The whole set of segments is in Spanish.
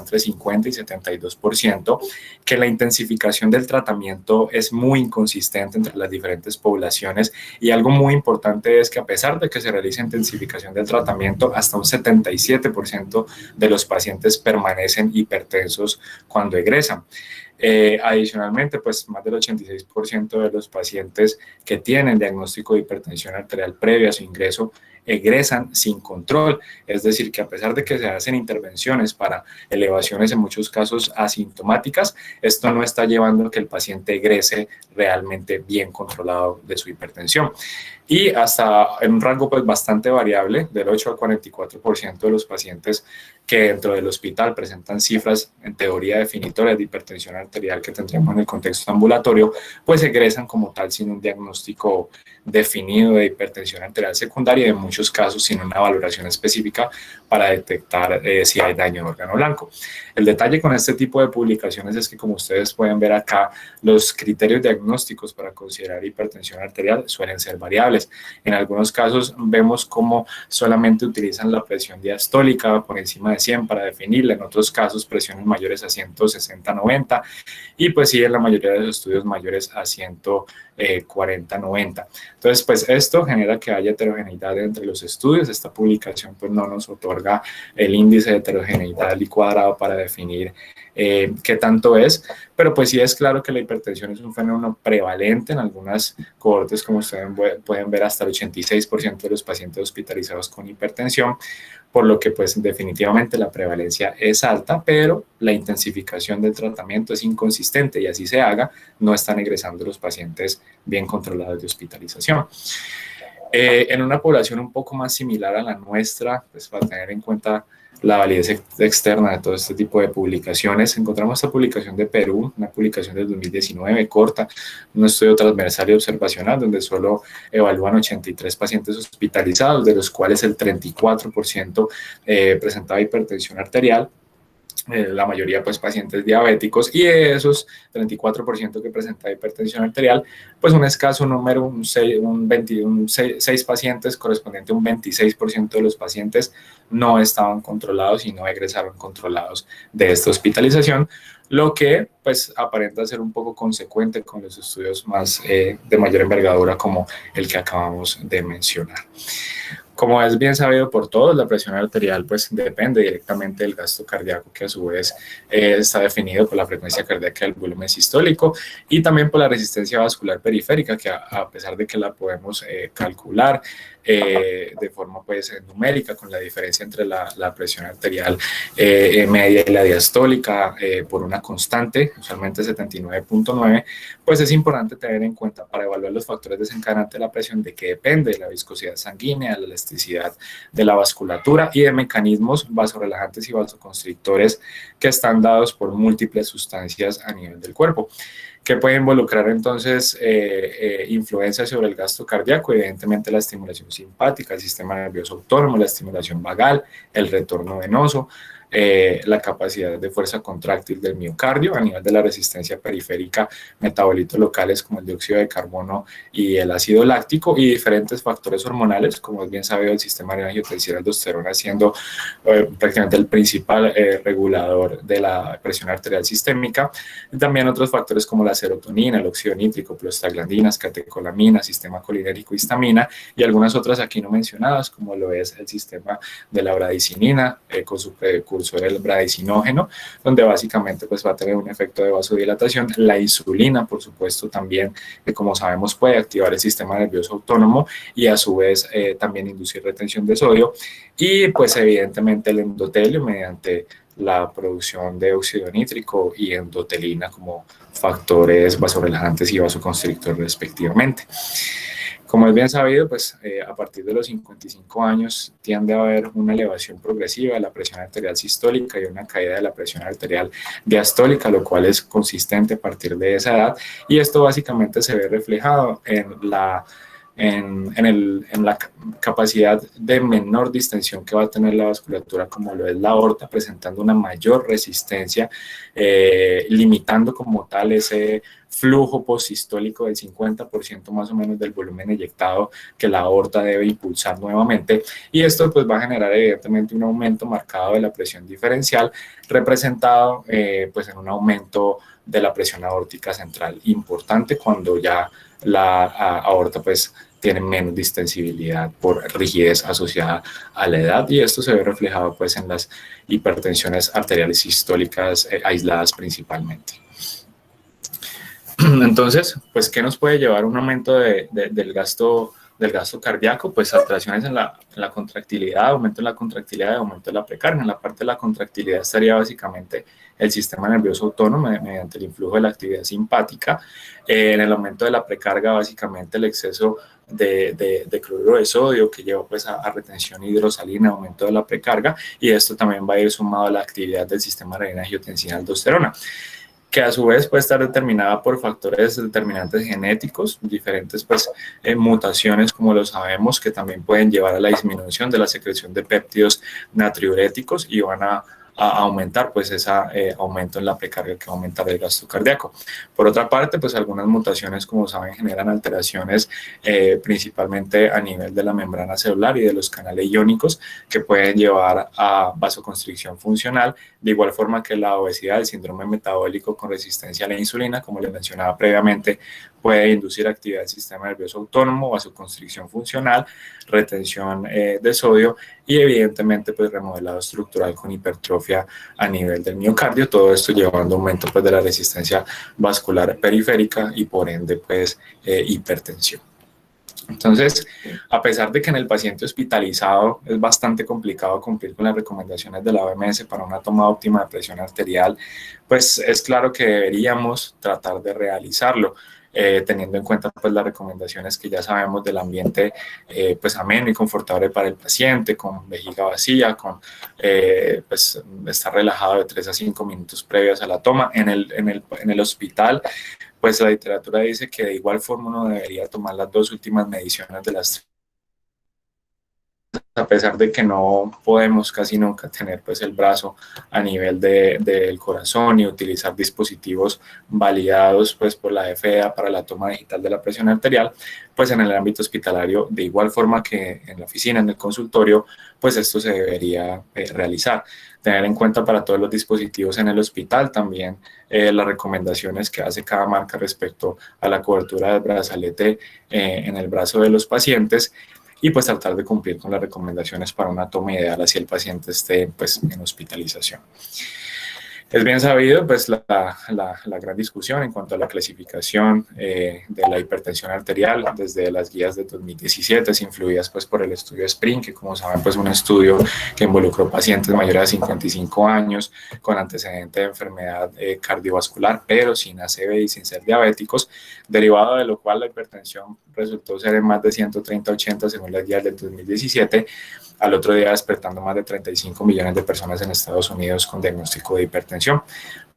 entre 50 y 72%, que la intensificación del tratamiento es muy inconsistente entre las diferentes poblaciones y algo muy importante es que a pesar de que se realice intensificación del tratamiento, hasta un 77% de los pacientes permanecen hipertensos cuando egresan. Adicionalmente, pues más del 86% de los pacientes que tienen diagnóstico de hipertensión arterial previa a su ingreso egresan sin control, es decir, que a pesar de que se hacen intervenciones para elevaciones en muchos casos asintomáticas, esto no está llevando a que el paciente egrese realmente bien controlado de su hipertensión. Y hasta en un rango pues bastante variable, del 8 al 44% de los pacientes que dentro del hospital presentan cifras en teoría definitorias de hipertensión arterial que tendríamos en el contexto ambulatorio, pues egresan como tal sin un diagnóstico definido de hipertensión arterial secundaria y en muchos casos sin una valoración específica para detectar si hay daño de órgano blanco. El detalle con este tipo de publicaciones es que, como ustedes pueden ver acá, los criterios diagnósticos para considerar hipertensión arterial suelen ser variables. En algunos casos vemos cómo solamente utilizan la presión diastólica por encima de 100 para definirla, en otros casos presiones mayores a 160-90 y pues sí, en la mayoría de los estudios mayores a 140-90. Entonces, pues esto genera que haya heterogeneidad entre los estudios. Esta publicación pues no nos otorga el índice de heterogeneidad I cuadrado para definir qué tanto es, pero pues sí es claro que la hipertensión es un fenómeno prevalente en algunas cohortes, como ustedes pueden ver, hasta el 86% de los pacientes hospitalizados con hipertensión, por lo que pues definitivamente la prevalencia es alta, pero la intensificación del tratamiento es inconsistente y así se haga, no están egresando los pacientes bien controlados de hospitalización. En una población un poco más similar a la nuestra, pues para tener en cuenta la validez externa de todo este tipo de publicaciones, encontramos esta publicación de Perú, una publicación del 2019, corta, un estudio transversal y observacional, donde solo evalúan 83 pacientes hospitalizados, de los cuales el 34% presentaba hipertensión arterial, la mayoría pues pacientes diabéticos, y de esos 34% que presenta hipertensión arterial, pues un escaso número, un 6 pacientes, correspondiente a un 26% de los pacientes no estaban controlados y no egresaron controlados de esta hospitalización, lo que pues aparenta ser un poco consecuente con los estudios más de mayor envergadura como el que acabamos de mencionar. Como es bien sabido por todos, la presión arterial pues depende directamente del gasto cardíaco, que a su vez está definido por la frecuencia cardíaca del volumen sistólico y también por la resistencia vascular periférica, que a pesar de que la podemos calcular de forma pues numérica, con la diferencia entre la presión arterial media y la diastólica por una constante, usualmente 79.9, pues es importante tener en cuenta para evaluar los factores desencadenantes de la presión de que depende de la viscosidad sanguínea, la elasticidad de la vasculatura y de mecanismos vasorelajantes y vasoconstrictores que están dados por múltiples sustancias a nivel del cuerpo, que puede involucrar entonces influencia sobre el gasto cardíaco, evidentemente la estimulación simpática, el sistema nervioso autónomo, la estimulación vagal, el retorno venoso, la capacidad de fuerza contráctil del miocardio a nivel de la resistencia periférica, metabolitos locales como el dióxido de carbono y el ácido láctico, y diferentes factores hormonales, como es bien sabido el sistema de angiotensina aldosterona siendo prácticamente el principal regulador de la presión arterial sistémica. Y también otros factores como la serotonina, el óxido nítrico, prostaglandinas, catecolaminas, sistema colinérgico, histamina y algunas otras aquí no mencionadas, como lo es el sistema de la bradicinina con su precursor el bradicinógeno, donde básicamente pues va a tener un efecto de vasodilatación. La insulina, por supuesto, también, que como sabemos puede activar el sistema nervioso autónomo y a su vez también inducir retención de sodio, y pues evidentemente el endotelio mediante la producción de óxido nítrico y endotelina como factores vasorelajantes y vasoconstrictores respectivamente. Como es bien sabido, pues a partir de los 55 años tiende a haber una elevación progresiva de la presión arterial sistólica y una caída de la presión arterial diastólica, lo cual es consistente a partir de esa edad, y esto básicamente se ve reflejado en la capacidad de menor distensión que va a tener la vasculatura, como lo es la aorta, presentando una mayor resistencia, limitando como tal ese flujo postsistólico del 50% más o menos del volumen eyectado que la aorta debe impulsar nuevamente, y esto pues va a generar evidentemente un aumento marcado de la presión diferencial, representado pues en un aumento de la presión aórtica central importante cuando ya la aorta pues tiene menos distensibilidad por rigidez asociada a la edad, y esto se ve reflejado pues en las hipertensiones arteriales sistólicas aisladas principalmente. Entonces, pues, ¿qué nos puede llevar a un aumento del gasto cardíaco? Pues alteraciones en la contractilidad, aumento en la contractilidad y aumento de la precarga. En la parte de la contractilidad estaría básicamente el sistema nervioso autónomo mediante el influjo de la actividad simpática. En el aumento de la precarga, básicamente el exceso de cloruro de sodio que lleva pues a retención hidrosalina, aumento de la precarga, y esto también va a ir sumado a la actividad del sistema renina-angiotensina-aldosterona, que a su vez puede estar determinada por factores determinantes genéticos, diferentes pues, mutaciones, como lo sabemos, que también pueden llevar a la disminución de la secreción de péptidos natriuréticos y van a aumentar pues ese aumento en la precarga, que va a aumentar el gasto cardíaco. Por otra parte, pues algunas mutaciones, como saben, generan alteraciones principalmente a nivel de la membrana celular y de los canales iónicos, que pueden llevar a vasoconstricción funcional, de igual forma que la obesidad, el síndrome metabólico con resistencia a la insulina, como les mencionaba previamente, puede inducir actividad del sistema nervioso autónomo, vasoconstricción funcional, retención de sodio y evidentemente pues remodelado estructural con hipertrofia a nivel del miocardio, todo esto llevando aumento pues de la resistencia vascular periférica y por ende pues hipertensión. Entonces, a pesar de que en el paciente hospitalizado es bastante complicado cumplir con las recomendaciones de la OMS para una toma óptima de presión arterial, pues es claro que deberíamos tratar de realizarlo. Teniendo en cuenta pues las recomendaciones que ya sabemos del ambiente pues ameno y confortable para el paciente, con vejiga vacía, con pues estar relajado de 3 a 5 minutos previos a la toma. En el hospital, pues la literatura dice que de igual forma uno debería tomar las 2 últimas mediciones de las, a pesar de que no podemos casi nunca tener pues el brazo a nivel del corazón y utilizar dispositivos validados pues por la FDA para la toma digital de la presión arterial, pues en el ámbito hospitalario, de igual forma que en la oficina, en el consultorio, pues esto se debería realizar. Tener en cuenta para todos los dispositivos en el hospital también las recomendaciones que hace cada marca respecto a la cobertura del brazalete en el brazo de los pacientes, y pues tratar de cumplir con las recomendaciones para una toma ideal así el paciente esté pues en hospitalización. Es bien sabido pues la gran discusión en cuanto a la clasificación de la hipertensión arterial desde las guías de 2017, influidas pues por el estudio SPRING, que como saben pues un estudio que involucró pacientes mayores de 55 años con antecedente de enfermedad cardiovascular, pero sin ACV y sin ser diabéticos, derivado de lo cual la hipertensión resultó ser en más de 130-80 según las guías del 2017, al otro día despertando más de 35 millones de personas en Estados Unidos con diagnóstico de hipertensión.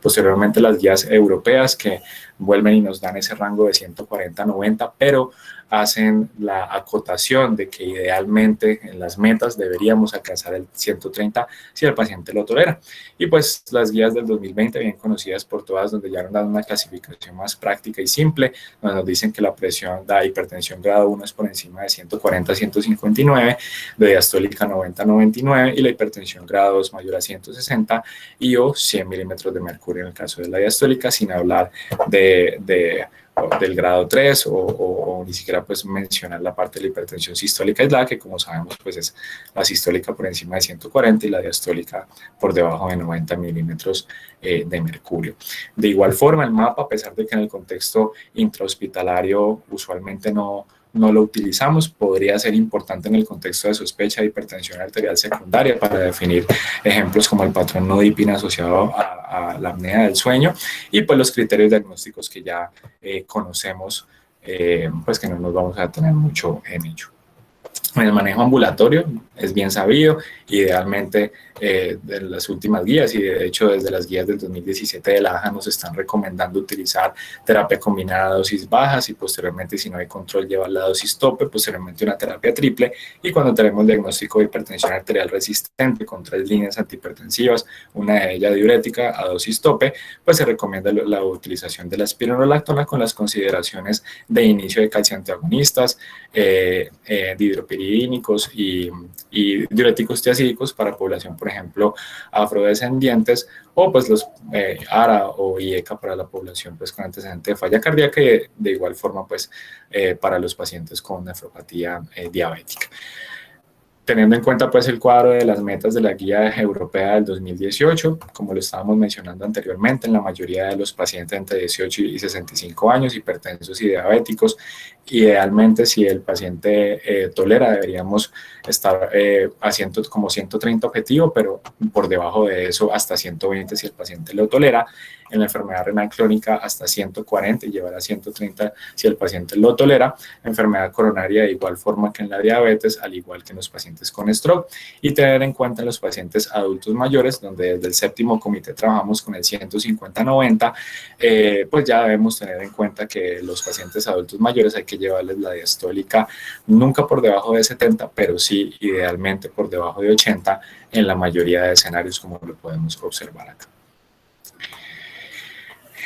Posteriormente las guías europeas que vuelven y nos dan ese rango de 140-90, pero hacen la acotación de que idealmente en las metas deberíamos alcanzar el 130 si el paciente lo tolera. Y pues las guías del 2020, bien conocidas por todas, donde ya nos dan una clasificación más práctica y simple, donde nos dicen que la presión de hipertensión grado 1 es por encima de 140-159, de diastólica 90-99 y la hipertensión grado 2 mayor a 160 y o 100 milímetros de mercurio en el caso de la diastólica, sin hablar del grado 3 o ni siquiera pues mencionar la parte de la hipertensión sistólica aislada, que como sabemos pues es la sistólica por encima de 140 y la diastólica por debajo de 90 milímetros de mercurio. De igual forma el mapa, a pesar de que en el contexto intrahospitalario usualmente no lo utilizamos, podría ser importante en el contexto de sospecha de hipertensión arterial secundaria para definir ejemplos como el patrón no DIPIN asociado a la apnea del sueño y pues los criterios diagnósticos que ya conocemos, pues que no nos vamos a detener mucho en ello. En el manejo ambulatorio es bien sabido, idealmente de las últimas guías y de hecho desde las guías del 2017 de la AJA nos están recomendando utilizar terapia combinada a dosis bajas y posteriormente si no hay control llevar la dosis tope, posteriormente una terapia triple y cuando tenemos diagnóstico de hipertensión arterial resistente con 3 líneas antihipertensivas, una de ellas diurética a dosis tope, pues se recomienda la utilización de la espironolactona con las consideraciones de inicio de calcio antagonistas, dihidropiridínicos y diuréticos tiazídicos para población, por ejemplo, afrodescendientes o pues los ARA o IECA para la población pues con antecedente de falla cardíaca y de igual forma pues para los pacientes con nefropatía diabética. Teniendo en cuenta pues el cuadro de las metas de la guía europea del 2018, como lo estábamos mencionando anteriormente, en la mayoría de los pacientes entre 18 y 65 años, hipertensos y diabéticos, idealmente si el paciente tolera, deberíamos estar haciendo como 130 objetivo, pero por debajo de eso hasta 120 si el paciente lo tolera. En la enfermedad renal crónica hasta 140 y llevar a 130 si el paciente lo tolera. Enfermedad coronaria de igual forma que en la diabetes, al igual que en los pacientes con stroke. Y tener en cuenta en los pacientes adultos mayores, donde desde el séptimo comité trabajamos con el 150-90, pues ya debemos tener en cuenta que los pacientes adultos mayores hay que llevarles la diastólica nunca por debajo de 70, pero sí idealmente por debajo de 80 en la mayoría de escenarios como lo podemos observar acá.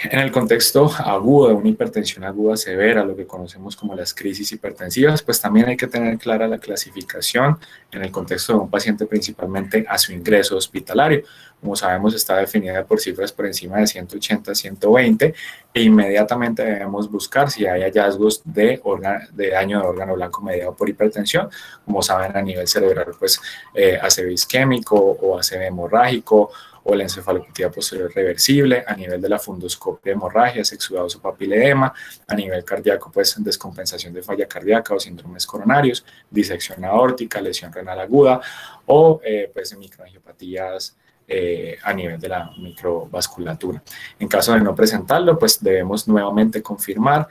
En el contexto agudo de una hipertensión aguda severa, lo que conocemos como las crisis hipertensivas, pues también hay que tener clara la clasificación en el contexto de un paciente principalmente a su ingreso hospitalario. Como sabemos, está definida por cifras por encima de 180, 120 e inmediatamente debemos buscar si hay hallazgos de daño de órgano blanco mediado por hipertensión. Como saben, a nivel cerebral, pues ACV isquémico o ACV hemorrágico, o la encefalopatía posterior reversible, a nivel de la fundoscopia, hemorragias, exudados o papiledema, a nivel cardíaco, pues descompensación de falla cardíaca o síndromes coronarios, disección aórtica, lesión renal aguda o pues microangiopatías a nivel de la microvasculatura. En caso de no presentarlo, pues debemos nuevamente confirmar,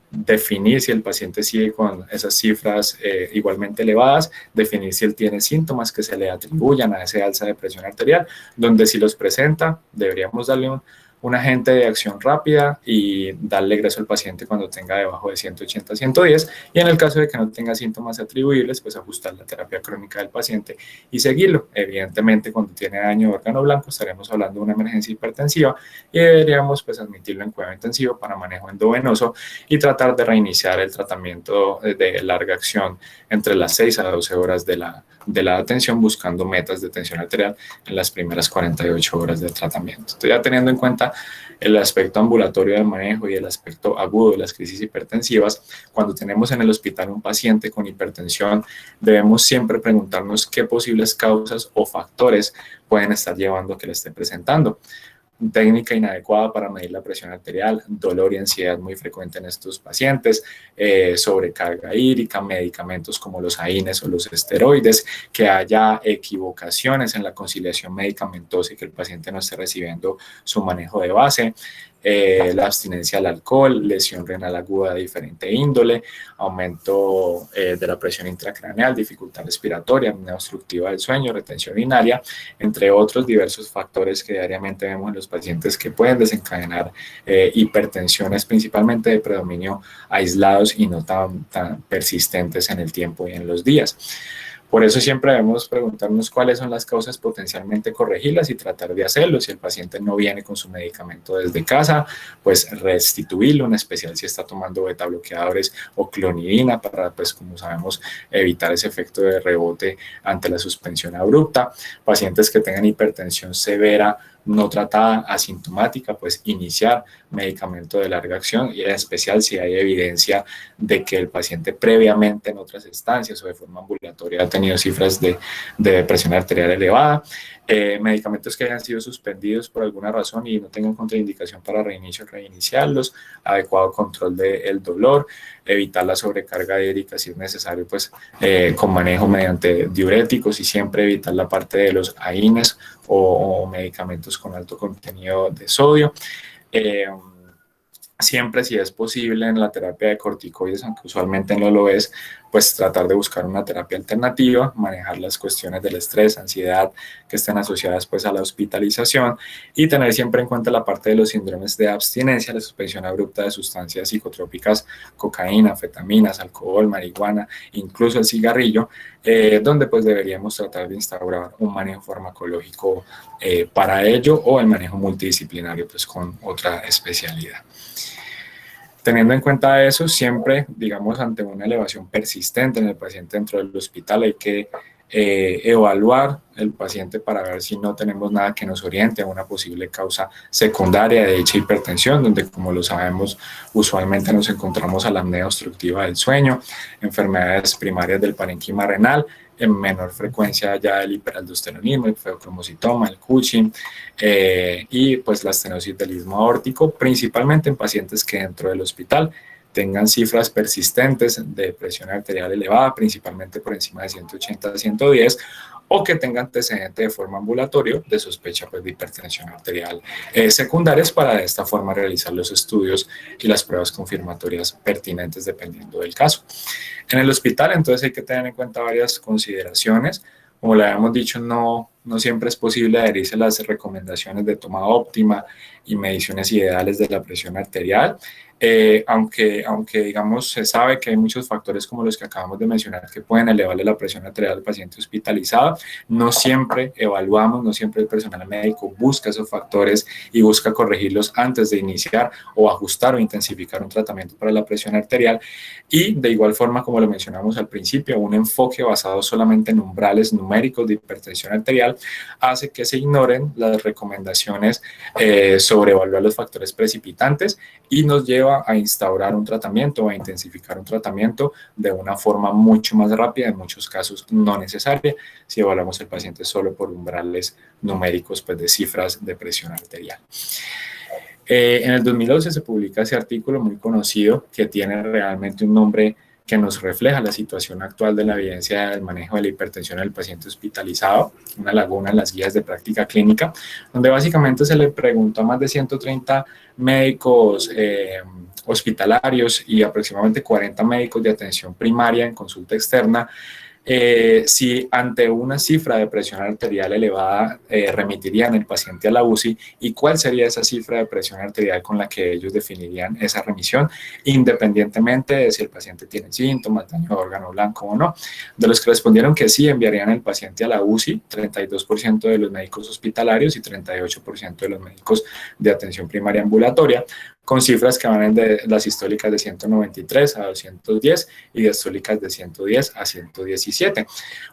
definir si el paciente sigue con esas cifras igualmente elevadas, definir si él tiene síntomas que se le atribuyan a ese alza de presión arterial, donde si los presenta deberíamos darle un agente de acción rápida y darle ingreso al paciente cuando tenga debajo de 180, 110 y en el caso de que no tenga síntomas atribuibles, pues ajustar la terapia crónica del paciente y seguirlo. Evidentemente, cuando tiene daño de órgano blanco estaremos hablando de una emergencia hipertensiva y deberíamos pues admitirlo en cuidado intensivo para manejo endovenoso y tratar de reiniciar el tratamiento de larga acción entre las 6 a 12 horas de la atención, buscando metas de tensión arterial en las primeras 48 horas de tratamiento. Estoy ya teniendo en cuenta el aspecto ambulatorio del manejo y el aspecto agudo de las crisis hipertensivas. Cuando tenemos en el hospital un paciente con hipertensión, debemos siempre preguntarnos qué posibles causas o factores pueden estar llevando a que le esté presentando. Técnica inadecuada para medir la presión arterial, dolor y ansiedad muy frecuente en estos pacientes, sobrecarga hídrica, medicamentos como los AINES o los esteroides, que haya equivocaciones en la conciliación medicamentosa y que el paciente no esté recibiendo su manejo de base, la abstinencia al alcohol, lesión renal aguda de diferente índole, aumento de la presión intracraneal, dificultad respiratoria, apnea obstructiva del sueño, retención urinaria, entre otros diversos factores que diariamente vemos en los pacientes que pueden desencadenar hipertensiones, principalmente de predominio aislados y no tan persistentes en el tiempo y en los días. Por eso siempre debemos preguntarnos cuáles son las causas potencialmente corregibles y tratar de hacerlo. Si el paciente no viene con su medicamento desde casa, pues restituirlo, en especial si está tomando beta bloqueadores o clonidina para, pues como sabemos, evitar ese efecto de rebote ante la suspensión abrupta. Pacientes que tengan hipertensión severa no tratada asintomática, pues iniciar medicamento de larga acción y en especial si hay evidencia de que el paciente previamente en otras instancias o de forma ambulatoria ha tenido cifras de presión arterial elevada, medicamentos que hayan sido suspendidos por alguna razón y no tengan contraindicación para reinicio, reiniciarlos, adecuado control del dolor, evitar la sobrecarga hídrica si es necesario, pues con manejo mediante diuréticos y siempre evitar la parte de los AINES o medicamentos con alto contenido de sodio. Siempre, si es posible, en la terapia de corticoides, aunque usualmente no lo es, pues tratar de buscar una terapia alternativa, manejar las cuestiones del estrés, ansiedad que estén asociadas pues a la hospitalización y tener siempre en cuenta la parte de los síndromes de abstinencia, la suspensión abrupta de sustancias psicotrópicas, cocaína, anfetaminas, alcohol, marihuana, incluso el cigarrillo, donde pues deberíamos tratar de instaurar un manejo farmacológico para ello o el manejo multidisciplinario pues con otra especialidad. Teniendo en cuenta eso, siempre, digamos, ante una elevación persistente en el paciente dentro del hospital, hay que evaluar el paciente para ver si no tenemos nada que nos oriente a una posible causa secundaria de dicha hipertensión, donde, como lo sabemos, usualmente nos encontramos a la apnea obstructiva del sueño, enfermedades primarias del parénquima renal, en menor frecuencia ya el hiperaldosteronismo, el feocromocitoma, el Cushing y pues la estenosis del istmo aórtico, principalmente en pacientes que dentro del hospital tengan cifras persistentes de presión arterial elevada, principalmente por encima de 180 a 110, o que tengan antecedente de forma ambulatorio de sospecha pues, de hipertensión arterial secundarias para de esta forma realizar los estudios y las pruebas confirmatorias pertinentes dependiendo del caso. En el hospital entonces hay que tener en cuenta varias consideraciones. Como le habíamos dicho, no siempre es posible adherirse a las recomendaciones de toma óptima y mediciones ideales de la presión arterial, aunque digamos se sabe que hay muchos factores como los que acabamos de mencionar que pueden elevarle la presión arterial al paciente hospitalizado. No siempre evaluamos, no siempre el personal médico busca esos factores y busca corregirlos antes de iniciar o ajustar o intensificar un tratamiento para la presión arterial. Y de igual forma, como lo mencionamos al principio, un enfoque basado solamente en umbrales numéricos de hipertensión arterial hace que se ignoren las recomendaciones sobre evaluar los factores precipitantes y nos lleva a instaurar un tratamiento o a intensificar un tratamiento de una forma mucho más rápida, en muchos casos no necesaria, si evaluamos el paciente solo por umbrales numéricos pues, de cifras de presión arterial. En el 2011 se publica ese artículo muy conocido que tiene realmente un nombre que nos refleja la situación actual de la evidencia del manejo de la hipertensión del paciente hospitalizado, una laguna en las guías de práctica clínica, donde básicamente se le preguntó a más de 130 médicos hospitalarios y aproximadamente 40 médicos de atención primaria en consulta externa, si ante una cifra de presión arterial elevada remitirían el paciente a la UCI y cuál sería esa cifra de presión arterial con la que ellos definirían esa remisión, independientemente de si el paciente tiene síntomas, daño de órgano blanco o no. De los que respondieron que sí enviarían el paciente a la UCI, 32% de los médicos hospitalarios y 38% de los médicos de atención primaria ambulatoria, con cifras que van de las sistólicas de 193 a 210 y diastólicas de 110 a 117.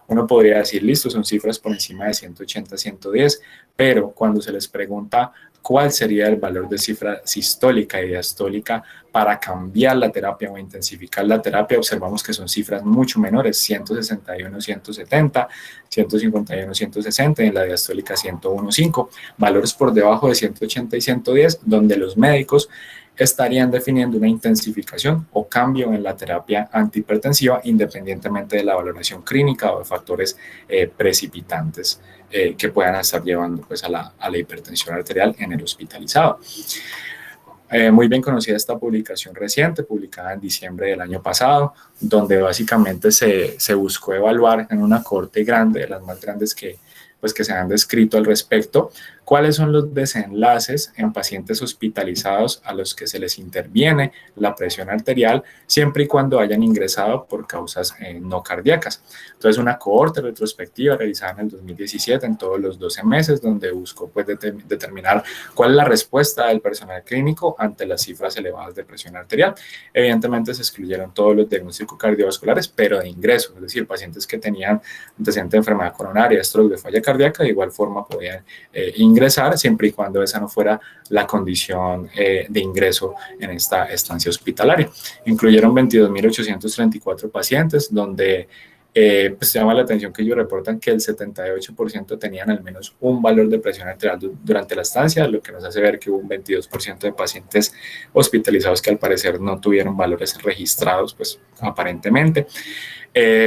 Uno podría decir, listo, son cifras por encima de 180 a 110, pero cuando se les pregunta cuál sería el valor de cifra sistólica y diastólica para cambiar la terapia o intensificar la terapia, observamos que son cifras mucho menores, 161, 170, 151, 160 y en la diastólica 101,5, valores por debajo de 180 y 110, donde los médicos estarían definiendo una intensificación o cambio en la terapia antihipertensiva independientemente de la valoración clínica o de factores precipitantes que puedan estar llevando pues, a la hipertensión arterial en el hospitalizado. Muy bien conocida esta publicación reciente, publicada en diciembre del año pasado, donde básicamente se buscó evaluar en una cohorte grande, de las más grandes que se han descrito al respecto, cuáles son los desenlaces en pacientes hospitalizados a los que se les interviene la presión arterial, siempre y cuando hayan ingresado por causas no cardíacas. Entonces, una cohorte retrospectiva realizada en el 2017 en todos los 12 meses, donde buscó pues, determinar cuál es la respuesta del personal clínico ante las cifras elevadas de presión arterial. Evidentemente, se excluyeron todos los diagnósticos cardiovasculares, pero de ingreso, es decir, pacientes que tenían antecedente de enfermedad coronaria, stroke, de falla cardíaca, de igual forma podían ingresar siempre y cuando esa no fuera la condición de ingreso en esta estancia hospitalaria. Incluyeron 22.834 pacientes donde pues llama la atención que ellos reportan que el 78% tenían al menos un valor de presión arterial durante la estancia, lo que nos hace ver que hubo un 22% de pacientes hospitalizados que al parecer no tuvieron valores registrados, pues aparentemente.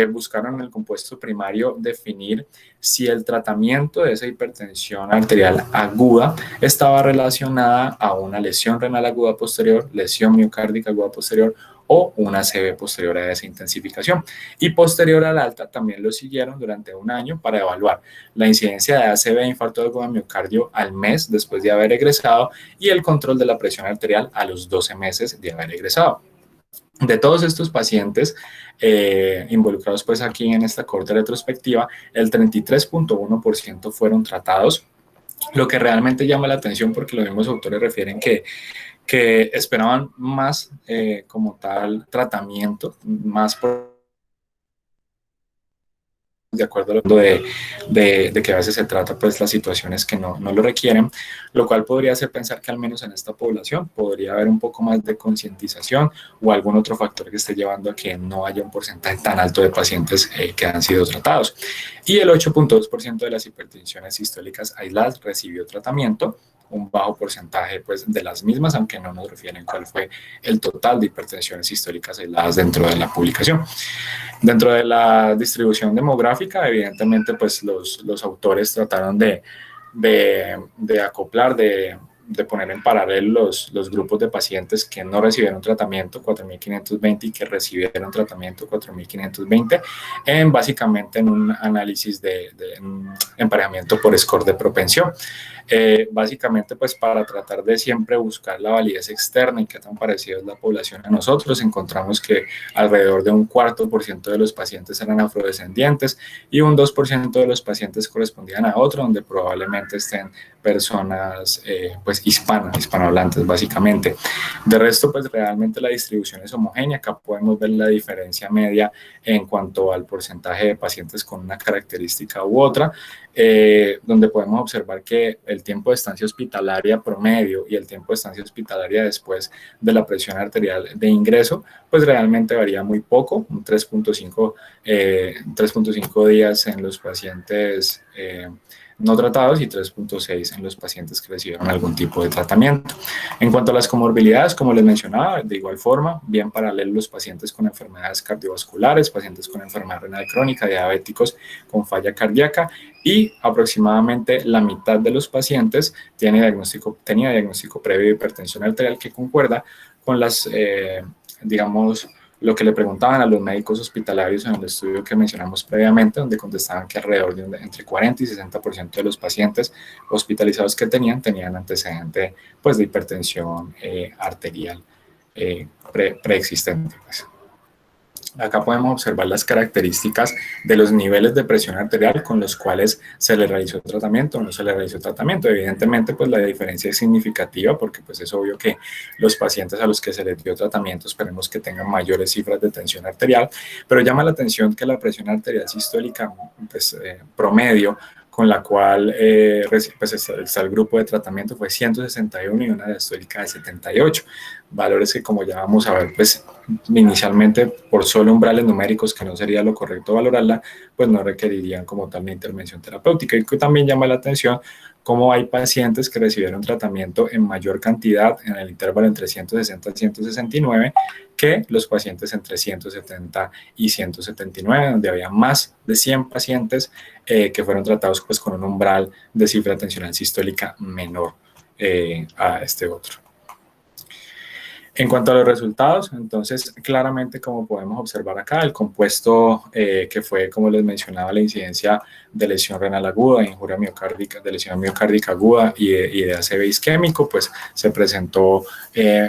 Buscaron en el compuesto primario definir si el tratamiento de esa hipertensión arterial aguda estaba relacionada a una lesión renal aguda posterior, lesión miocárdica aguda posterior o una ACV posterior a esa intensificación. Y posterior al alta también lo siguieron durante un año para evaluar la incidencia de ACV e infarto agudo de miocardio al mes después de haber egresado y el control de la presión arterial a los 12 meses de haber egresado. De todos estos pacientes involucrados pues aquí en esta corte retrospectiva, el 33.1% fueron tratados, lo que realmente llama la atención porque los mismos autores refieren que esperaban más como tal tratamiento, más por de acuerdo a lo de que a veces se trata pues las situaciones que no lo requieren, lo cual podría hacer pensar que al menos en esta población podría haber un poco más de concientización o algún otro factor que esté llevando a que no haya un porcentaje tan alto de pacientes que han sido tratados. Y el 8.2% de las hipertensiones sistólicas aisladas recibió tratamiento, un bajo porcentaje pues, de las mismas, aunque no nos refieren cuál fue el total de hipertensiones históricas aisladas dentro de la publicación. Dentro de la distribución demográfica, evidentemente, pues los autores trataron de acoplar, de poner en paralelo los grupos de pacientes que no recibieron tratamiento, 4.520, y que recibieron tratamiento, 4.520, básicamente en un análisis de emparejamiento por score de propensión. Básicamente, pues para tratar de siempre buscar la validez externa y qué tan parecida es la población a nosotros, encontramos que alrededor de un 4% de los pacientes eran afrodescendientes y un 2% de los pacientes correspondían a otro, donde probablemente estén personas pues hispanohablantes básicamente. De resto, pues realmente la distribución es homogénea. Acá podemos ver la diferencia media en cuanto al porcentaje de pacientes con una característica u otra, donde podemos observar que el tiempo de estancia hospitalaria promedio y el tiempo de estancia hospitalaria después de la presión arterial de ingreso, pues realmente varía muy poco, un 3.5 días en los pacientes no tratados y 3.6 en los pacientes que recibieron algún tipo de tratamiento. En cuanto a las comorbilidades, como les mencionaba, de igual forma, bien paralelo los pacientes con enfermedades cardiovasculares, pacientes con enfermedad renal crónica, diabéticos con falla cardíaca, y aproximadamente la mitad de los pacientes tenía diagnóstico previo de hipertensión arterial que concuerda con las, digamos, lo que le preguntaban a los médicos hospitalarios en el estudio que mencionamos previamente, donde contestaban que alrededor de entre 40 y 60% de los pacientes hospitalizados que tenían antecedente pues, de hipertensión arterial preexistente. Pues. Acá podemos observar las características de los niveles de presión arterial con los cuales se le realizó tratamiento o no se le realizó tratamiento. Evidentemente, pues la diferencia es significativa porque pues es obvio que los pacientes a los que se les dio tratamiento esperemos que tengan mayores cifras de tensión arterial, pero llama la atención que la presión arterial sistólica pues, promedio con la cual pues está el grupo de tratamiento fue 161 y una diastólica de 78, valores que como ya vamos a ver, pues inicialmente por solo umbrales numéricos, que no sería lo correcto valorarla, pues no requerirían como tal una intervención terapéutica. Y que también llama la atención cómo hay pacientes que recibieron tratamiento en mayor cantidad en el intervalo entre 160 y 169 que los pacientes entre 170 y 179, donde había más de 100 pacientes que fueron tratados pues, con un umbral de cifra tensional sistólica menor a este otro. En cuanto a los resultados, entonces claramente como podemos observar acá, el compuesto que fue, como les mencionaba, la incidencia de lesión renal aguda, de injuria miocárdica, de lesión miocárdica aguda y de ACV isquémico, pues se presentó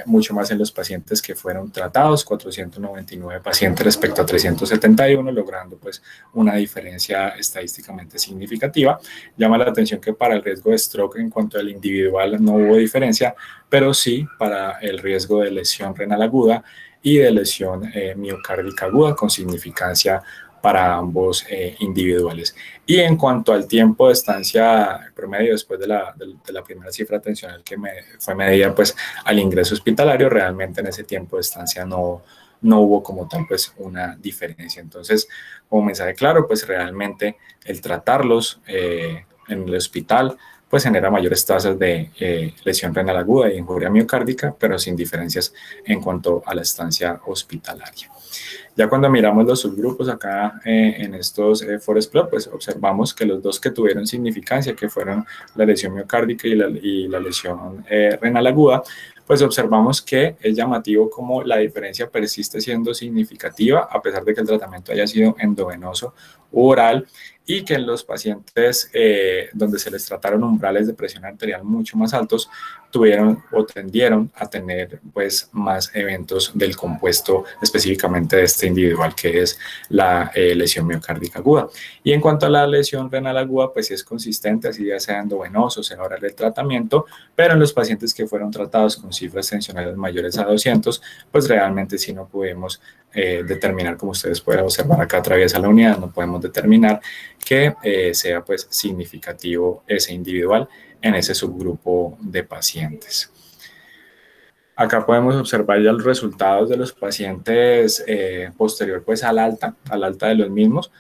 mucho más en los pacientes que fueron tratados, 499 pacientes respecto a 371, logrando pues una diferencia estadísticamente significativa. Llama la atención que para el riesgo de stroke en cuanto al individual no hubo diferencia, pero sí para el riesgo de lesión renal aguda y de lesión miocárdica aguda con significancia para ambos individuales. Y en cuanto al tiempo de estancia promedio después de la primera cifra tensional que fue medida pues, al ingreso hospitalario, realmente en ese tiempo de estancia no hubo como tal pues, una diferencia. Entonces, como mensaje claro, pues realmente el tratarlos en el hospital pues genera mayores tasas de lesión renal aguda e injuria miocárdica, pero sin diferencias en cuanto a la estancia hospitalaria. Ya cuando miramos los subgrupos acá en estos forest plot, pues observamos que los dos que tuvieron significancia, que fueron la lesión miocárdica y la lesión renal aguda, pues observamos que es llamativo como la diferencia persiste siendo significativa a pesar de que el tratamiento haya sido endovenoso u oral, y que en los pacientes donde se les trataron umbrales de presión arterial mucho más altos, tuvieron o tendieron a tener pues más eventos del compuesto específicamente de este individual, que es la lesión miocárdica aguda. Y en cuanto a la lesión renal aguda, pues sí es consistente, así ya sea endovenoso, sea oral el tratamiento, pero en los pacientes que fueron tratados con cifras tensionales mayores a 200, pues realmente sí no pudimos determinar, como ustedes pueden observar acá atraviesa la unidad, no podemos determinar que sea pues significativo ese individual en ese subgrupo de pacientes. Acá podemos observar ya los resultados de los pacientes posterior pues al alta de los mismos.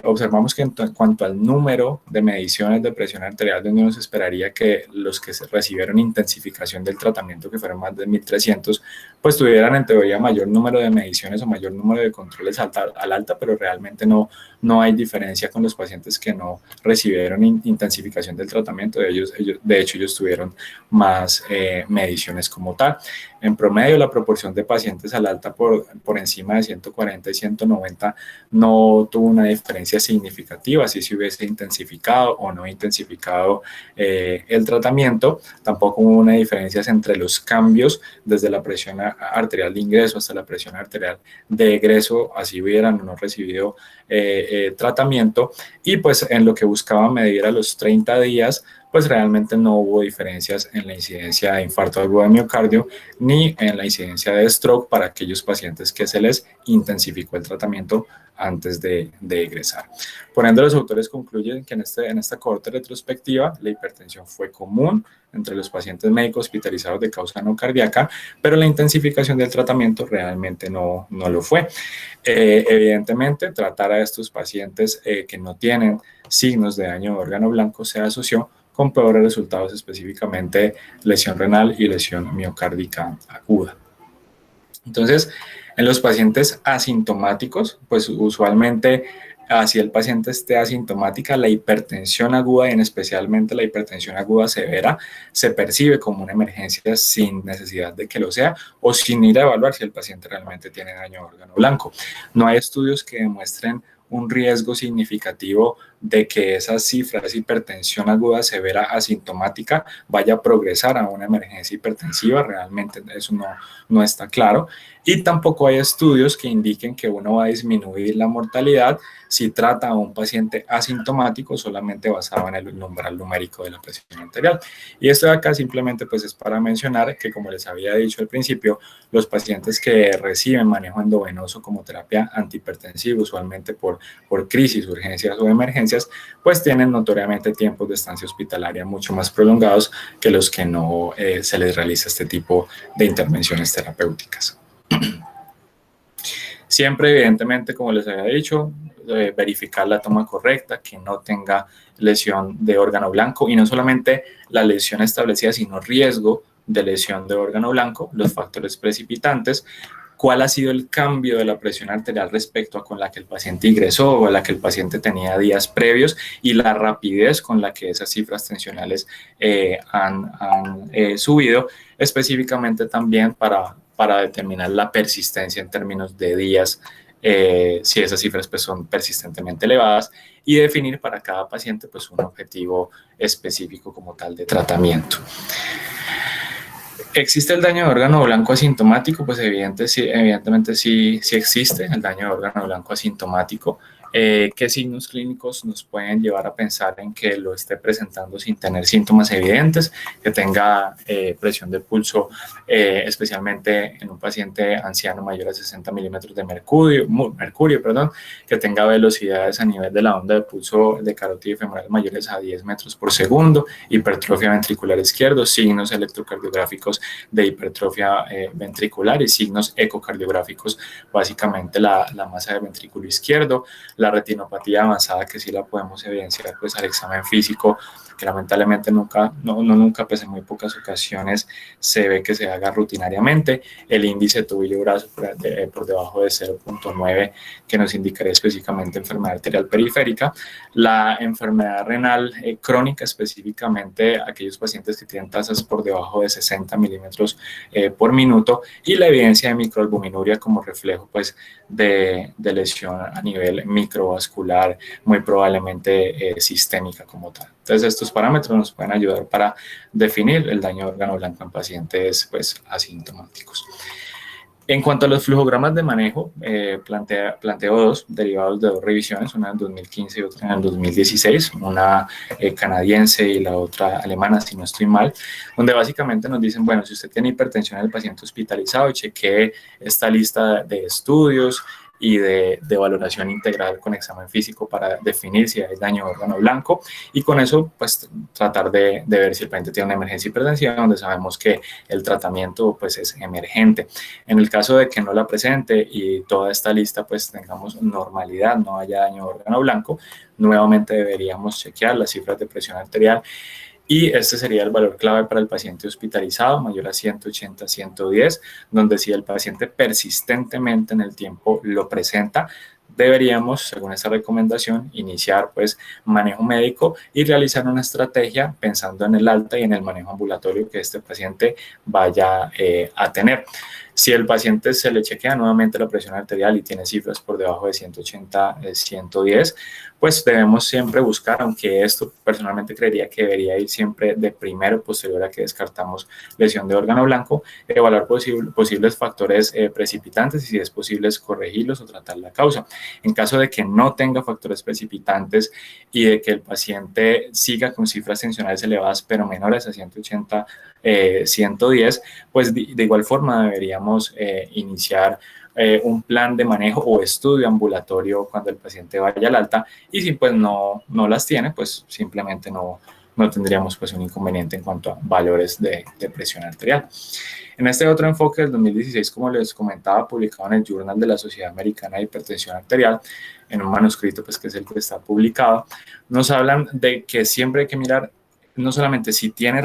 Observamos que en cuanto al número de mediciones de presión arterial, donde uno se esperaría que los que recibieron intensificación del tratamiento, que fueron más de 1.300, pues tuvieran en teoría mayor número de mediciones o mayor número de controles al alta, pero realmente no hay diferencia con los pacientes que no recibieron intensificación del tratamiento. De hecho, ellos tuvieron más mediciones como tal. En promedio, la proporción de pacientes al alta por encima de 140 y 190 no tuvo una diferencia significativa, si se hubiese intensificado o no intensificado el tratamiento. Tampoco hubo una diferencia entre los cambios desde la presión arterial de ingreso hasta la presión arterial de egreso, así hubieran o no recibido tratamiento. Y pues en lo que buscaba medir a los 30 días, pues realmente no hubo diferencias en la incidencia de infarto agudo de miocardio ni en la incidencia de stroke para aquellos pacientes que se les intensificó el tratamiento antes de egresar. Por ende, los autores concluyen que en esta cohorte retrospectiva la hipertensión fue común entre los pacientes médicos hospitalizados de causa no cardíaca, pero la intensificación del tratamiento realmente no lo fue. Evidentemente, tratar a estos pacientes que no tienen signos de daño de órgano blanco se asoció con peores resultados, específicamente lesión renal y lesión miocárdica aguda. Entonces, en los pacientes asintomáticos, pues usualmente, así el paciente esté asintomática, la hipertensión aguda, y en especialmente la hipertensión aguda severa, se percibe como una emergencia sin necesidad de que lo sea o sin ir a evaluar si el paciente realmente tiene daño de órgano blanco. No hay estudios que demuestren un riesgo significativo de que esa cifra de hipertensión aguda severa asintomática vaya a progresar a una emergencia hipertensiva. Realmente eso no está claro. Y tampoco hay estudios que indiquen que uno va a disminuir la mortalidad si trata a un paciente asintomático solamente basado en el umbral numérico de la presión arterial. Y esto de acá simplemente pues es para mencionar que, como les había dicho al principio, los pacientes que reciben manejo endovenoso como terapia antihipertensiva, usualmente por crisis, urgencias o emergencias, pues tienen notoriamente tiempos de estancia hospitalaria mucho más prolongados que los que no se les realiza este tipo de intervenciones terapéuticas. Siempre, evidentemente, como les había dicho, verificar la toma correcta, que no tenga lesión de órgano blanco, y no solamente la lesión establecida, sino riesgo de lesión de órgano blanco, los factores precipitantes, cuál ha sido el cambio de la presión arterial respecto a con la que el paciente ingresó o a la que el paciente tenía días previos, y la rapidez con la que esas cifras tensionales han subido, específicamente también para determinar la persistencia en términos de días, si esas cifras pues, son persistentemente elevadas, y definir para cada paciente pues, un objetivo específico como tal de tratamiento. ¿Existe el daño de órgano blanco asintomático? Pues evidentemente sí existe el daño de órgano blanco asintomático. ¿Qué signos clínicos nos pueden llevar a pensar en que lo esté presentando sin tener síntomas evidentes? Que tenga presión de pulso, especialmente en un paciente anciano mayor a 60 milímetros de mercurio, que tenga velocidades a nivel de la onda de pulso de carótida femoral mayores a 10 metros por segundo, hipertrofia ventricular izquierdo, signos electrocardiográficos de hipertrofia ventricular y signos ecocardiográficos, básicamente la masa del ventrículo izquierdo, la retinopatía avanzada, que sí la podemos evidenciar pues al examen físico, que lamentablemente nunca, pues en muy pocas ocasiones se ve que se haga rutinariamente. El índice tobillo-brazo por debajo de 0,9, que nos indicaría específicamente enfermedad arterial periférica. La enfermedad renal crónica, específicamente aquellos pacientes que tienen tasas por debajo de 60 milímetros por minuto, y la evidencia de microalbuminuria como reflejo pues de lesión a nivel microvascular, muy probablemente sistémica como tal. Entonces estos parámetros nos pueden ayudar para definir el daño de órgano blanco en pacientes pues asintomáticos. En cuanto a los flujogramas de manejo, planteo dos derivados de dos revisiones, una en 2015 y otra en el 2016, una canadiense y la otra alemana, si no estoy mal, donde básicamente nos dicen, bueno, si usted tiene hipertensión en el paciente hospitalizado, chequee esta lista de estudios y de valoración integral con examen físico para definir si hay daño de órgano blanco, y con eso pues tratar de ver si el paciente tiene una emergencia hipertensiva, donde sabemos que el tratamiento pues es emergente. En el caso de que no la presente y toda esta lista pues tengamos normalidad, no haya daño de órgano blanco, nuevamente deberíamos chequear las cifras de presión arterial, y este sería el valor clave para el paciente hospitalizado, mayor a 180, 110, donde si el paciente persistentemente en el tiempo lo presenta, deberíamos, según esta recomendación, iniciar pues manejo médico y realizar una estrategia pensando en el alta y en el manejo ambulatorio que este paciente vaya a tener. Si el paciente se le chequea nuevamente la presión arterial y tiene cifras por debajo de 180, 110, pues debemos siempre buscar, aunque esto personalmente creería que debería ir siempre de primero, posterior a que descartamos lesión de órgano blanco, evaluar posibles factores precipitantes y si es posible corregirlos o tratar la causa. En caso de que no tenga factores precipitantes y de que el paciente siga con cifras tensionales elevadas pero menores a 180, 110, pues de igual forma deberíamos iniciar un plan de manejo o estudio ambulatorio cuando el paciente vaya al alta, y si pues no las tiene, pues simplemente no tendríamos pues un inconveniente en cuanto a valores de presión arterial. En este otro enfoque del 2016, como les comentaba, publicado en el Journal de la Sociedad Americana de Hipertensión Arterial, en un manuscrito pues que es el que está publicado, nos hablan de que siempre hay que mirar no solamente si tiene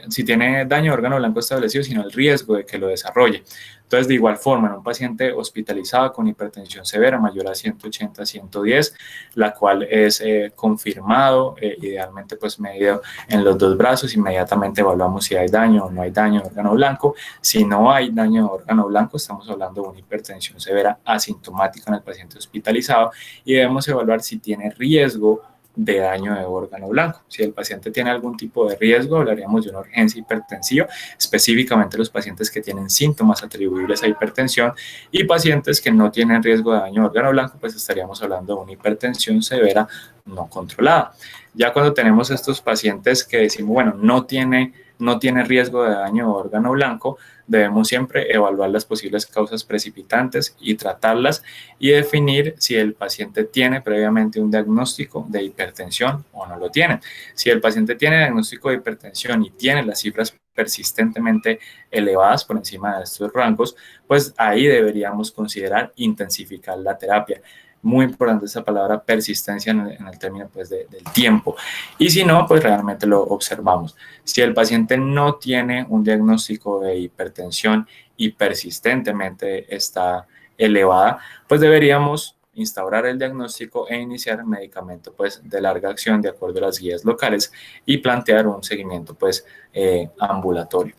si tiene daño de órgano blanco establecido, sino el riesgo de que lo desarrolle. Entonces, de igual forma, en un paciente hospitalizado con hipertensión severa mayor a 180, 110, la cual es confirmado, idealmente pues medido en los dos brazos, inmediatamente evaluamos si hay daño o no hay daño de órgano blanco. Si no hay daño de órgano blanco, estamos hablando de una hipertensión severa asintomática en el paciente hospitalizado, y debemos evaluar si tiene riesgo de daño de órgano blanco. Si el paciente tiene algún tipo de riesgo, hablaríamos de una urgencia hipertensiva, específicamente los pacientes que tienen síntomas atribuibles a hipertensión, y pacientes que no tienen riesgo de daño de órgano blanco, pues estaríamos hablando de una hipertensión severa no controlada. Ya cuando tenemos estos pacientes que decimos, bueno, no tiene riesgo de daño de órgano blanco, debemos siempre evaluar las posibles causas precipitantes y tratarlas, y definir si el paciente tiene previamente un diagnóstico de hipertensión o no lo tiene. Si el paciente tiene diagnóstico de hipertensión y tiene las cifras persistentemente elevadas por encima de estos rangos, pues ahí deberíamos considerar intensificar la terapia. Muy importante esa palabra persistencia en el término pues del tiempo, y si no, pues realmente lo observamos. Si el paciente no tiene un diagnóstico de hipertensión y persistentemente está elevada, pues deberíamos instaurar el diagnóstico e iniciar medicamento pues de larga acción de acuerdo a las guías locales, y plantear un seguimiento pues ambulatorio.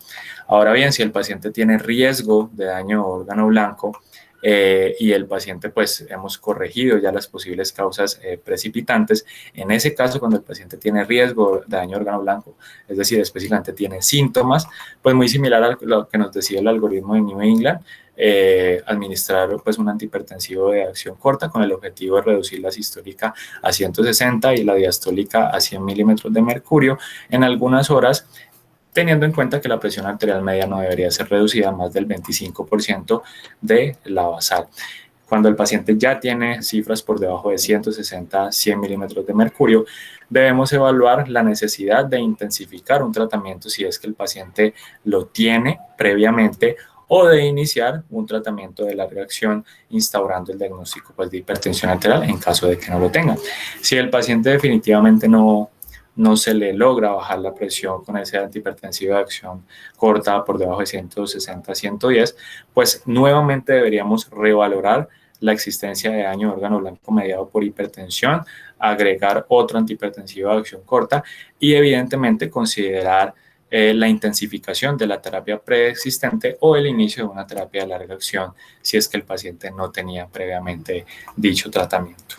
Ahora bien, si el paciente tiene riesgo de daño de órgano blanco, y el paciente pues hemos corregido ya las posibles causas precipitantes, en ese caso cuando el paciente tiene riesgo de daño de órgano blanco, es decir, específicamente tiene síntomas, pues muy similar a lo que nos decía el algoritmo de New England, administrar pues un antihipertensivo de acción corta con el objetivo de reducir la sistólica a 160 y la diastólica a 100 milímetros de mercurio en algunas horas, teniendo en cuenta que la presión arterial media no debería ser reducida a más del 25% de la basal. Cuando el paciente ya tiene cifras por debajo de 160, 100 milímetros de mercurio, debemos evaluar la necesidad de intensificar un tratamiento si es que el paciente lo tiene previamente, o de iniciar un tratamiento de larga acción instaurando el diagnóstico pues, de hipertensión arterial en caso de que no lo tenga. Si el paciente definitivamente no se le logra bajar la presión con ese antihipertensivo de acción corta por debajo de 160 a 110, pues nuevamente deberíamos revalorar la existencia de daño de órgano blanco mediado por hipertensión, agregar otro antihipertensivo de acción corta y evidentemente considerar la intensificación de la terapia preexistente o el inicio de una terapia de larga acción si es que el paciente no tenía previamente dicho tratamiento.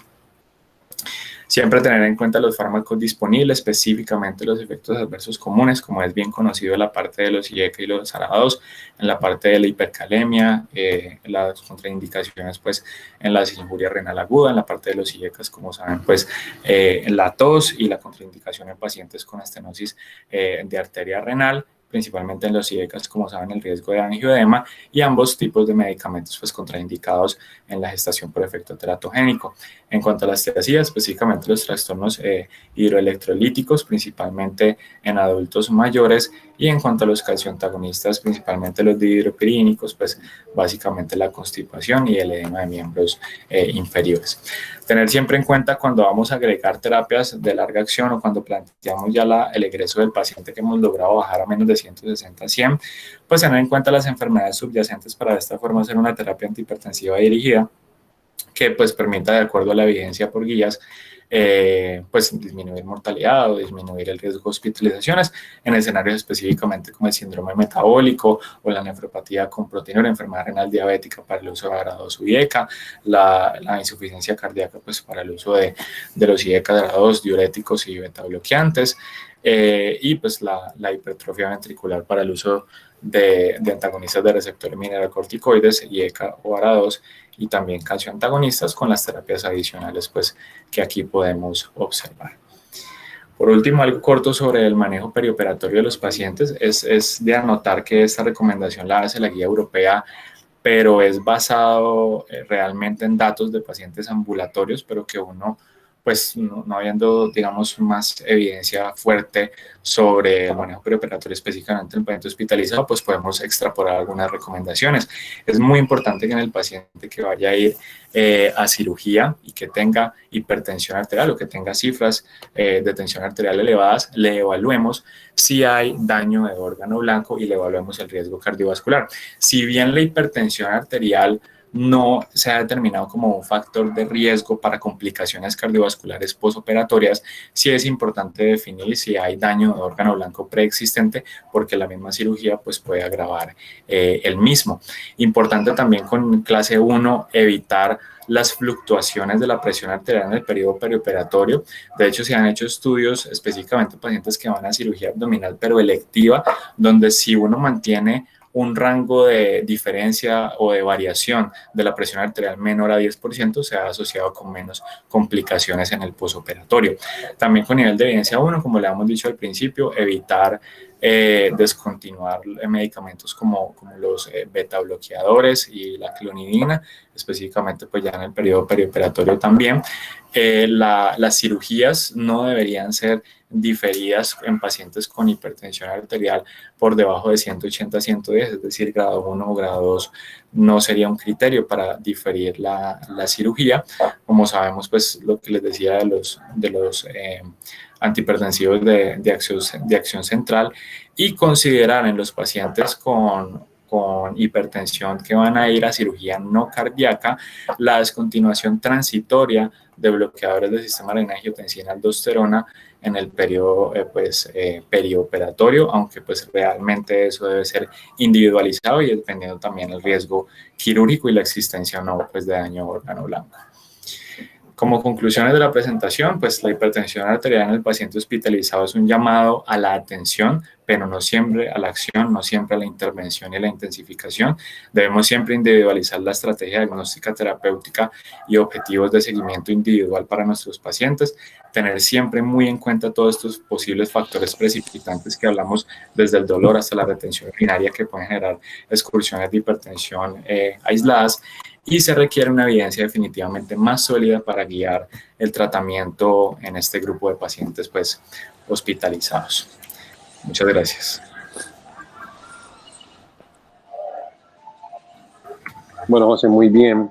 Siempre tener en cuenta los fármacos disponibles, específicamente los efectos adversos comunes, como es bien conocido en la parte de los IECA y los ARA2, en la parte de la hipercalemia, las contraindicaciones pues en la insuria renal aguda, en la parte de los IECAs, como saben, pues la tos y la contraindicación en pacientes con estenosis de arteria renal, principalmente en los IECAs, como saben, el riesgo de angioedema y ambos tipos de medicamentos pues contraindicados en la gestación por efecto teratogénico. En cuanto a las tiazidas, específicamente los trastornos hidroelectrolíticos, principalmente en adultos mayores, y en cuanto a los calcioantagonistas, principalmente los dihidropirínicos, pues básicamente la constipación y el edema de miembros inferiores. Tener siempre en cuenta cuando vamos a agregar terapias de larga acción o cuando planteamos ya el egreso del paciente que hemos logrado bajar a menos de 160 a 100, pues tener en cuenta las enfermedades subyacentes para de esta forma hacer una terapia antihipertensiva dirigida que pues permita, de acuerdo a la evidencia por guías, pues disminuir mortalidad o disminuir el riesgo de hospitalizaciones en escenarios específicamente como el síndrome metabólico o la nefropatía con proteinura, enfermedad renal diabética para el uso de ARA2 o IECA, la insuficiencia cardíaca pues para el uso de los IECA de ARA2, diuréticos y beta bloqueantes, y pues la hipertrofia ventricular para el uso de antagonistas de receptores mineralocorticoides, IECA o ARA2, y también calcioantagonistas con las terapias adicionales pues, que aquí podemos observar. Por último, algo corto sobre el manejo perioperatorio de los pacientes. Es de anotar que esta recomendación la hace la guía europea, pero es basado realmente en datos de pacientes ambulatorios, pero que uno pues no habiendo, digamos, más evidencia fuerte sobre el manejo preoperatorio específicamente en el paciente hospitalizado, pues podemos extrapolar algunas recomendaciones. Es muy importante que en el paciente que vaya a ir a cirugía y que tenga hipertensión arterial o que tenga cifras de tensión arterial elevadas, le evaluemos si hay daño de órgano blanco y le evaluemos el riesgo cardiovascular. Si bien la hipertensión arterial no se ha determinado como un factor de riesgo para complicaciones cardiovasculares postoperatorias, sí es importante definir si hay daño de órgano blanco preexistente, porque la misma cirugía pues, puede agravar el mismo. Importante también con clase 1 evitar las fluctuaciones de la presión arterial en el periodo perioperatorio. De hecho, se han hecho estudios específicamente en pacientes que van a cirugía abdominal pero electiva, donde si uno mantiene un rango de diferencia o de variación de la presión arterial menor a 10% se ha asociado con menos complicaciones en el posoperatorio. También con nivel de evidencia 1, como le hemos dicho al principio, evitar descontinuar medicamentos como los beta bloqueadores y la clonidina, específicamente pues ya en el periodo perioperatorio también. Las cirugías no deberían ser diferidas en pacientes con hipertensión arterial por debajo de 180 a 110, es decir, grado 1 o grado 2 no sería un criterio para diferir la cirugía. Como sabemos, pues lo que les decía de los antihipertensivos de acción central, y considerar en los pacientes con hipertensión que van a ir a cirugía no cardíaca la descontinuación transitoria de bloqueadores del sistema renina-angiotensina-aldosterona en el periodo perioperatorio, aunque pues realmente eso debe ser individualizado y dependiendo también del riesgo quirúrgico y la existencia o no pues, de daño órgano blanco. Como conclusiones de la presentación, pues la hipertensión arterial en el paciente hospitalizado es un llamado a la atención, pero no siempre a la acción, no siempre a la intervención y la intensificación. Debemos siempre individualizar la estrategia diagnóstica terapéutica y objetivos de seguimiento individual para nuestros pacientes, tener siempre muy en cuenta todos estos posibles factores precipitantes que hablamos desde el dolor hasta la retención urinaria que pueden generar excursiones de hipertensión aisladas, y se requiere una evidencia definitivamente más sólida para guiar el tratamiento en este grupo de pacientes pues, hospitalizados. Muchas gracias. Bueno, José, muy bien.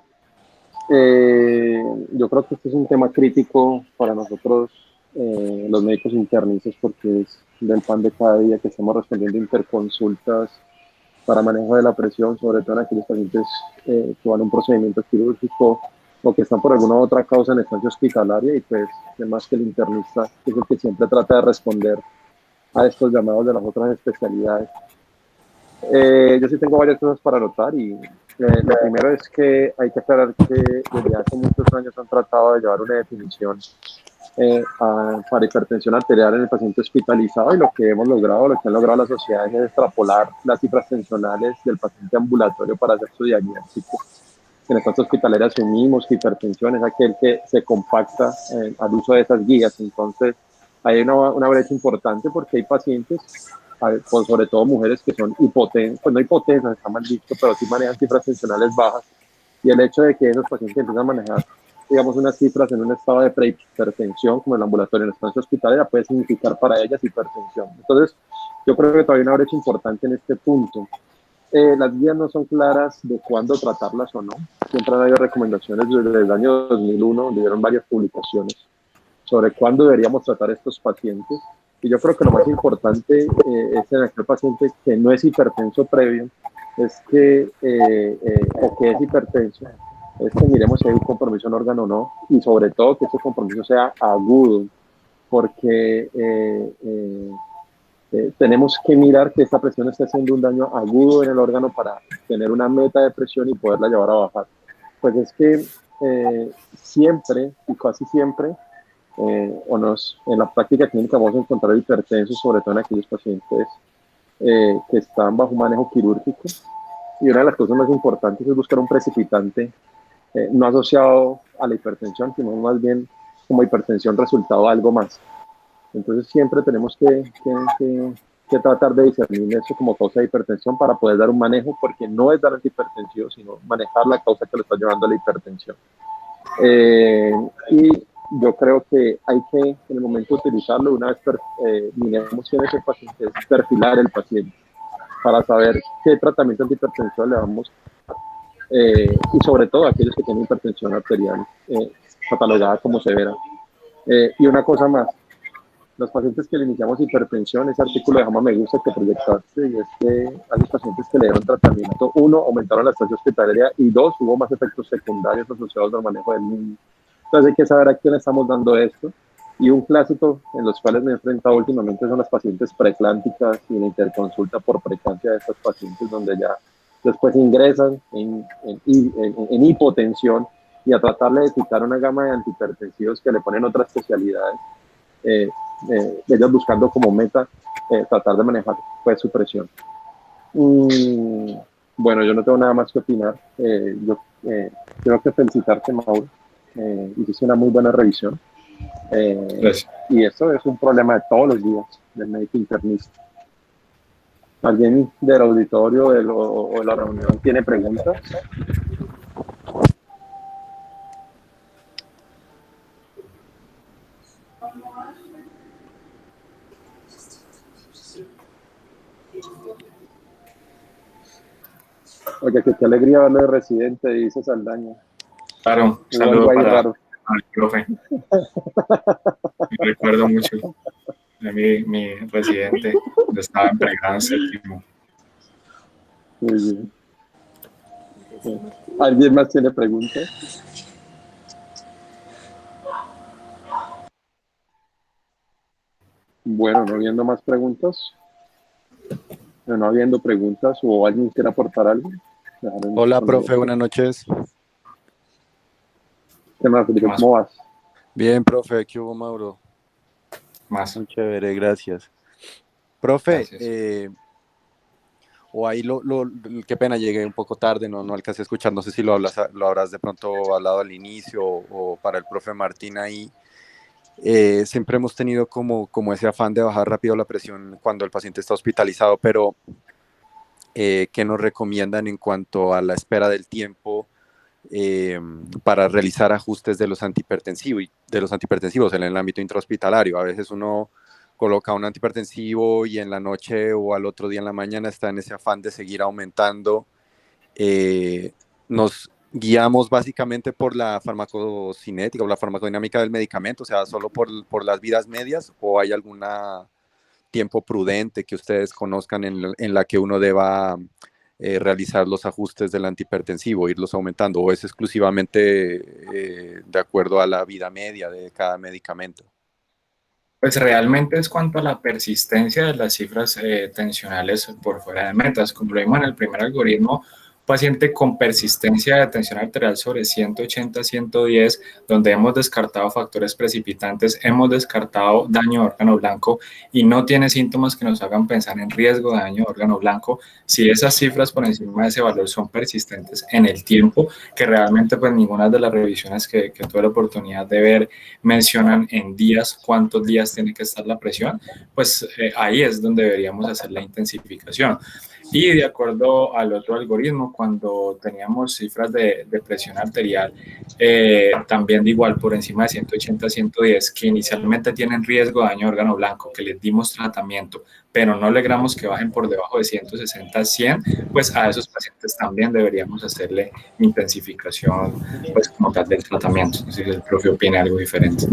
Yo creo que este es un tema crítico para nosotros, los médicos internistas, porque es del pan de cada día que estamos respondiendo interconsultas para manejo de la presión, sobre todo en aquellos pacientes que van a un procedimiento quirúrgico o que están por alguna otra causa en estancia hospitalaria, y pues además que el internista es el que siempre trata de responder a estos llamados de las otras especialidades. Yo sí tengo varias cosas para anotar, y lo primero es que hay que aclarar que desde hace muchos años han tratado de llevar una definición para hipertensión arterial en el paciente hospitalizado, y lo que hemos logrado, lo que han logrado las sociedades es extrapolar las cifras tensionales del paciente ambulatorio para hacer su diagnóstico. En el caso hospitalario asumimos que hipertensión es aquel que se compacta al uso de esas guías. Entonces hay una brecha importante porque hay pacientes, pues sobre todo mujeres que son hipotensas, pues no hipotensas, está mal dicho, pero sí manejan cifras tensionales bajas, y el hecho de que esos pacientes empiezan a manejar, digamos, unas cifras en un estado de prehipertensión, como el ambulatorio en la estancia hospitalaria, puede significar para ellas hipertensión. Entonces, yo creo que todavía hay una brecha importante en este punto. Las guías no son claras de cuándo tratarlas o no. Siempre han habido recomendaciones desde el año 2001, donde dieron varias publicaciones sobre cuándo deberíamos tratar a estos pacientes. Y yo creo que lo más importante es en aquel paciente que no es hipertenso previo, es que, o que es hipertenso, es que miremos si hay un compromiso en órgano o no, y sobre todo que ese compromiso sea agudo, porque tenemos que mirar que esta presión esté haciendo un daño agudo en el órgano para tener una meta de presión y poderla llevar a bajar. Pues es que siempre y casi siempre, en la práctica clínica vamos a encontrar hipertensos, sobre todo en aquellos pacientes que están bajo manejo quirúrgico. Y una de las cosas más importantes es buscar un precipitante no asociado a la hipertensión, sino más bien como hipertensión resultado de algo más. Entonces siempre tenemos que tratar de discernir eso como causa de hipertensión para poder dar un manejo, porque no es dar antihipertensivo, sino manejar la causa que lo está llevando a la hipertensión. Y yo creo que hay que, en el momento de utilizarlo, una vez miremos quién es el paciente, es perfilar el paciente para saber qué tratamiento antihipertensivo le damos, y sobre todo aquellos que tienen hipertensión arterial catalogada como severa. Y una cosa más, los pacientes que le iniciamos hipertensión, ese artículo de JAMA me gusta que proyectaste, y es que a los pacientes que le dieron tratamiento, uno, aumentaron la estancia hospitalaria, y dos, hubo más efectos secundarios asociados al manejo del niño. Entonces hay que saber a quién estamos dando esto. Y un clásico en los cuales me he enfrentado últimamente son las pacientes preclánticas y la interconsulta por preeclampsia de estos pacientes, donde ya después ingresan en hipotensión, y a tratarle de quitar una gama de antihipertensivos que le ponen otras especialidades, ellos buscando como meta tratar de manejar pues su presión. Bueno, yo no tengo nada más que opinar. Yo tengo que felicitarte, Mauro. Hiciste una muy buena revisión. Y esto es un problema de todos los días del médico internista. ¿Alguien del auditorio o de la reunión tiene preguntas? Oye, qué alegría verlo de residente, dice Saldaña. Claro, un saludo para el profe. Me recuerdo mucho de mi residente, cuando estaba en pregrado séptimo. Muy bien. ¿Alguien más tiene preguntas? Bueno, no habiendo más preguntas, no habiendo preguntas, o alguien quiere aportar algo. Hola, profe, buenas noches. ¿Qué más, Felipe? ¿Cómo vas? Bien, profe, ¿qué hubo, Mauro? Más. Muy chévere, gracias. Profe, gracias. O ahí qué pena, llegué un poco tarde, no alcancé a escuchar, no sé si lo habrás de pronto hablado al inicio o para el profe Martín ahí. Siempre hemos tenido como ese afán de bajar rápido la presión cuando el paciente está hospitalizado, pero ¿qué nos recomiendan en cuanto a la espera del tiempo para realizar ajustes de los antihipertensivos en el ámbito intrahospitalario? A veces uno coloca un antihipertensivo y en la noche o al otro día en la mañana está en ese afán de seguir aumentando. nos guiamos básicamente por la farmacocinética o la farmacodinámica del medicamento, o sea, solo por las vidas medias, o hay algún tiempo prudente que ustedes conozcan en la que uno deba realizar los ajustes del antihipertensivo, irlos aumentando, o es exclusivamente de acuerdo a la vida media de cada medicamento? Pues realmente es cuanto a la persistencia de las cifras tensionales por fuera de metas. Como lo vimos en el primer algoritmo, paciente con persistencia de tensión arterial sobre 180-110, donde hemos descartado factores precipitantes, hemos descartado daño de órgano blanco y no tiene síntomas que nos hagan pensar en riesgo de daño de órgano blanco. Si esas cifras por encima de ese valor son persistentes en el tiempo, que realmente pues ninguna de las revisiones que tuve la oportunidad de ver mencionan en días cuántos días tiene que estar la presión, pues ahí es donde deberíamos hacer la intensificación. Y de acuerdo al otro algoritmo, cuando teníamos cifras de presión arterial, también de igual por encima de 180-110, que inicialmente tienen riesgo de daño de órgano blanco, que les dimos tratamiento, pero no logramos que bajen por debajo de 160-100, pues a esos pacientes también deberíamos hacerle intensificación, pues como tal del tratamiento. No sé si el profe opina algo diferente.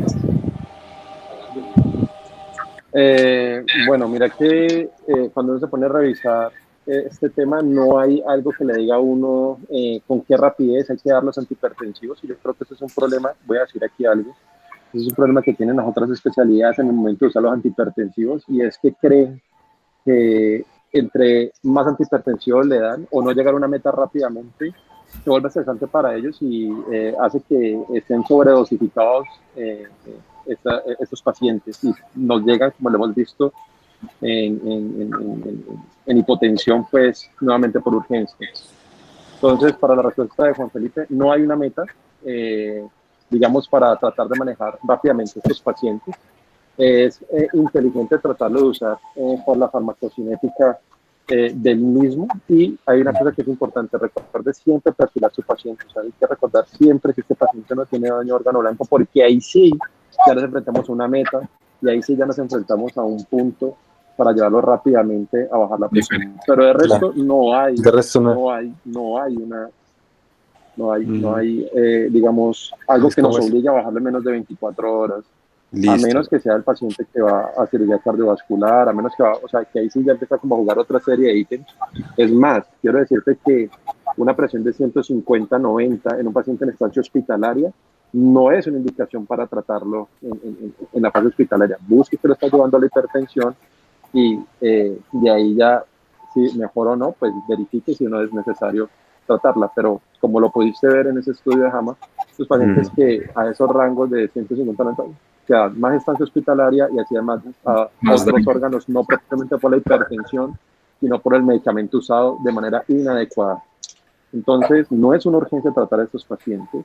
Bueno, mira que cuando uno se pone a revisar este tema, no hay algo que le diga a uno con qué rapidez hay que dar los antihipertensivos, y yo creo que eso es un problema. Voy a decir aquí algo, ese es un problema que tienen las otras especialidades en el momento de usar los antihipertensivos, y es que creen que entre más antihipertensivos le dan o no llegar a una meta rápidamente, se vuelve estresante para ellos y hace que estén sobredosificados estos pacientes, y nos llegan, como lo hemos visto, en hipotensión, pues nuevamente por urgencia. Entonces, para la respuesta de Juan Felipe, no hay una meta, digamos, para tratar de manejar rápidamente estos pacientes. Es inteligente tratarlo de usar por la farmacocinética del mismo, y hay una cosa que es importante: recuerde siempre perfilar a su paciente. O sea, hay que recordar siempre que este paciente no tiene daño de órgano blanco, porque ahí sí ya nos enfrentamos a una meta, y ahí sí ya nos enfrentamos a un punto para llevarlo rápidamente a bajar la presión. Pero de resto no hay, digamos, algo que nos obligue a bajarle menos de 24 horas. Listo. A menos que sea el paciente que va a cirugía cardiovascular, a menos que o sea, que ahí sí ya empieza como a jugar otra serie de ítems. Es más, quiero decirte que una presión de 150-90 en un paciente en estancia hospitalaria no es una indicación para tratarlo en la fase hospitalaria. Busque que lo está llevando a la hipertensión, y de ahí ya, si mejor o no, pues verifique si no es necesario tratarla. Pero como lo pudiste ver en ese estudio de JAMA, los pacientes que a esos rangos de 150-90 que dan más estancia hospitalaria y así además a otros órganos, no propiamente por la hipertensión, sino por el medicamento usado de manera inadecuada. Entonces, no es una urgencia tratar a estos pacientes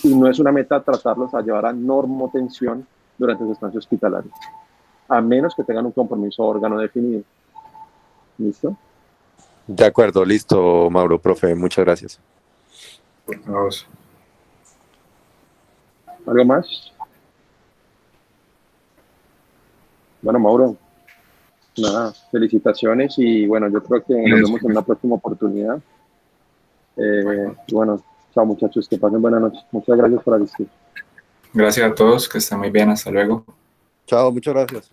y no es una meta tratarlos a llevar a normotensión durante su estancia hospitalaria, a menos que tengan un compromiso órgano definido. ¿Listo? De acuerdo, listo, Mauro, profe, muchas gracias. ¿Algo más? Bueno, Mauro, nada, felicitaciones, y bueno, yo creo que nos vemos en una próxima oportunidad. Bueno, chao muchachos, que pasen buena noche. Muchas gracias por asistir. Gracias a todos, que estén muy bien, hasta luego. Chao, muchas gracias.